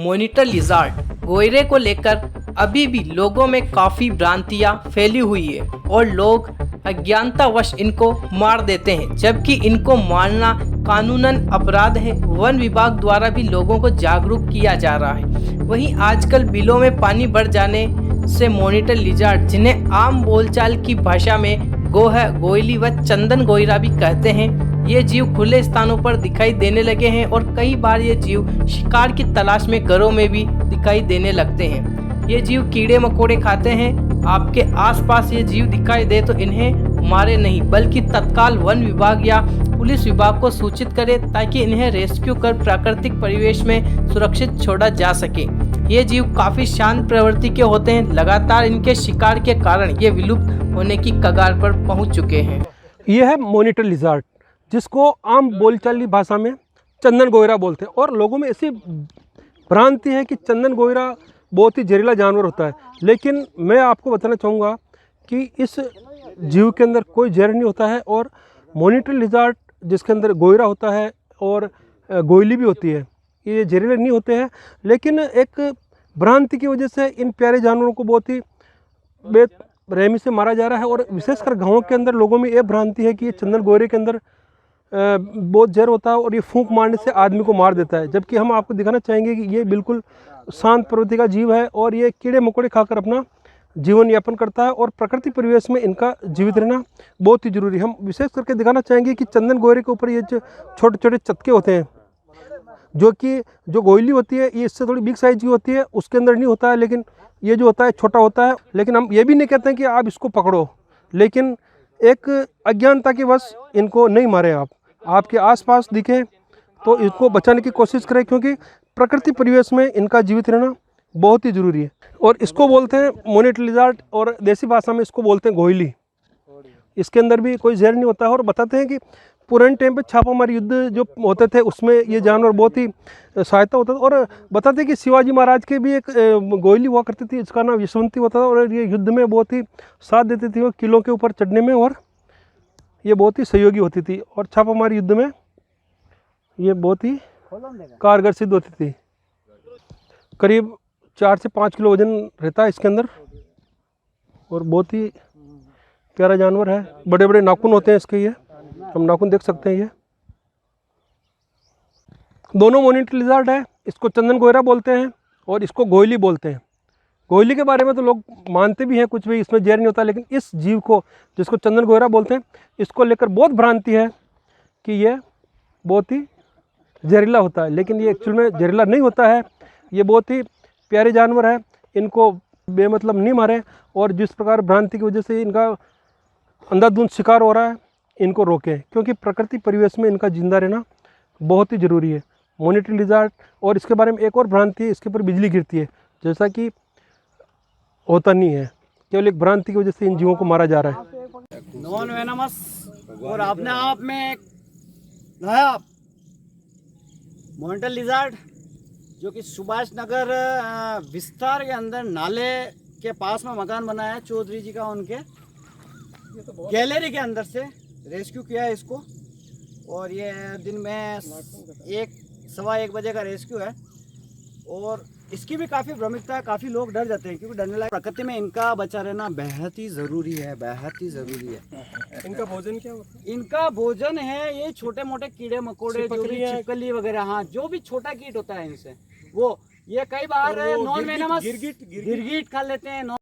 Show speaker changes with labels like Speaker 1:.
Speaker 1: Monitor lizard गोयरे को लेकर अभी भी लोगों में काफी भ्रांतियां फैली हुई है और लोग अज्ञानतावश इनको मार देते हैं, जबकि इनको मारना कानूनन अपराध है। वन विभाग द्वारा भी लोगों को जागरूक किया जा रहा है। वहीं आजकल बिलों में पानी भर जाने से मॉनिटर लिजार्ड, जिन्हें आम बोलचाल की भाषा में गोहा, गोयली व चंदन गोयरा भी कहते हैं, ये जीव खुले स्थानों पर दिखाई देने लगे हैं और कई बार ये जीव शिकार की तलाश में घरों में भी दिखाई देने लगते हैं। ये जीव कीड़े मकोड़े खाते हैं। आपके आसपास ये जीव दिखाई दे तो इन्हें मारे नहीं, बल्कि तत्काल वन विभाग या पुलिस विभाग को सूचित करें ताकि इन्हें रेस्क्यू कर प्राकृतिक परिवेश में सुरक्षित छोड़ा जा सके। ये जीव काफी शांत प्रवृत्ति के होते हैं। लगातार इनके शिकार के कारण ये विलुप्त होने की कगार पर पहुंच चुके हैं।
Speaker 2: ये है मॉनिटर लिजार्ड, जिसको आम बोलचाली भाषा में चंदन गोयरा बोलते हैं। और लोगों में ऐसी भ्रांति है कि चंदन गोयरा बहुत ही जहरीला जानवर होता है, लेकिन मैं आपको बताना चाहूँगा कि इस जीव के अंदर कोई जहर नहीं होता है। और मॉनिटर लिजार्ड जिसके अंदर गोयरा होता है और गोयली भी होती है, ये जहरीले नहीं होते हैं। लेकिन एक भ्रांति की वजह से इन प्यारे जानवरों को बहुत ही बेरहमी से मारा जा रहा है। और विशेषकर गाँव के अंदर लोगों में ये भ्रांति है कि ये चंदन गोयरे के अंदर बहुत जहर होता है और ये फूंक मारने से आदमी को मार देता है, जबकि हम आपको दिखाना चाहेंगे कि ये बिल्कुल शांत प्रवृत्ति का जीव है और ये कीड़े मकोड़े खाकर अपना जीवन यापन करता है। और प्राकृतिक परिवेश में इनका जीवित रहना बहुत ही जरूरी है। हम विशेष करके दिखाना चाहेंगे कि चंदन गोयरे के ऊपर ये जो छोटे छोटे चटके होते हैं, जो गोयली होती है ये इससे थोड़ी बिग साइज की होती है, उसके अंदर नहीं होता है, लेकिन ये जो होता है छोटा होता है। लेकिन हम ये भी नहीं कहते हैं कि आप इसको पकड़ो, लेकिन एक अज्ञानता के वश इनको नहीं मारें। आपके आसपास दिखे तो इसको बचाने की कोशिश करें, क्योंकि प्रकृति परिवेश में इनका जीवित रहना बहुत ही ज़रूरी है। और इसको बोलते हैं मॉनिटर लिजार्ड और देसी भाषा में इसको बोलते हैं गोयली। इसके अंदर भी कोई जहर नहीं होता है। और बताते हैं कि पुराने टाइम पे छापामारी युद्ध जो होते थे उसमें ये जानवर बहुत ही सहायता होता था। और बताते हैं कि शिवाजी महाराज के भी एक गोयली हुआ करती थी, इसका नाम यशवंती होता था। और ये युद्ध में बहुत ही साथ देती थी, वो किलों के ऊपर चढ़ने में, और ये बहुत ही सहयोगी होती थी। और छापामारी युद्ध में ये बहुत ही कारगर सिद्ध होती थी। करीब 4 से 5 किलो वजन रहता है इसके अंदर और बहुत ही प्यारा जानवर है। बड़े बड़े नाखून होते हैं इसके, ये हम नाखून देख सकते हैं। ये दोनों मॉनिटर लिजार्ड है। इसको चंदन गोयरा बोलते हैं और इसको गोयली बोलते हैं। गोयली के बारे में तो लोग मानते भी हैं कुछ भी, इसमें जहर नहीं होता, लेकिन इस जीव को जिसको चंदन गोयरा बोलते हैं, इसको लेकर बहुत भ्रांति है कि ये बहुत ही जहरीला होता है, लेकिन ये एक्चुअल में जहरीला नहीं होता है। ये बहुत ही प्यारे जानवर है, इनको बेमतलब नहीं मारें। और जिस प्रकार भ्रांति की वजह से इनका अंधाधुंध शिकार हो रहा है, इनको रोकें, क्योंकि प्रकृति परिवेश में इनका जिंदा रहना बहुत ही ज़रूरी है। मॉनिटर लिजार्ड, और इसके बारे में एक और भ्रांति है, इसके ऊपर बिजली गिरती है, जैसा कि होता नहीं है। केवल एक भ्रांति की वजह से इन जीवों को मारा जा रहा है।
Speaker 3: नॉन वेनमस और अपने आप में नायाब मॉनिटर लिजार्ड, जो कि सुभाष नगर विस्तार के अंदर नाले के पास में मकान बना है चौधरी जी का, उनके गैलरी के अंदर से रेस्क्यू किया है इसको। और ये दिन में 1-1:15 बजे का रेस्क्यू है। और इसकी भी काफ़ी भ्रमिकता है, काफ़ी लोग डर जाते हैं, क्योंकि डरने लगे। प्रकृति में इनका बचा रहना बेहद ही ज़रूरी है, बेहद ही ज़रूरी है।
Speaker 2: इनका भोजन क्या होता है?
Speaker 3: इनका भोजन है ये छोटे मोटे कीड़े मकोड़े, जो भी छिपकली वगैरह, हाँ, जो भी छोटा कीट होता है इनसे वो, ये कई बार नॉन वेनमस गिरगिट खा लेते हैं।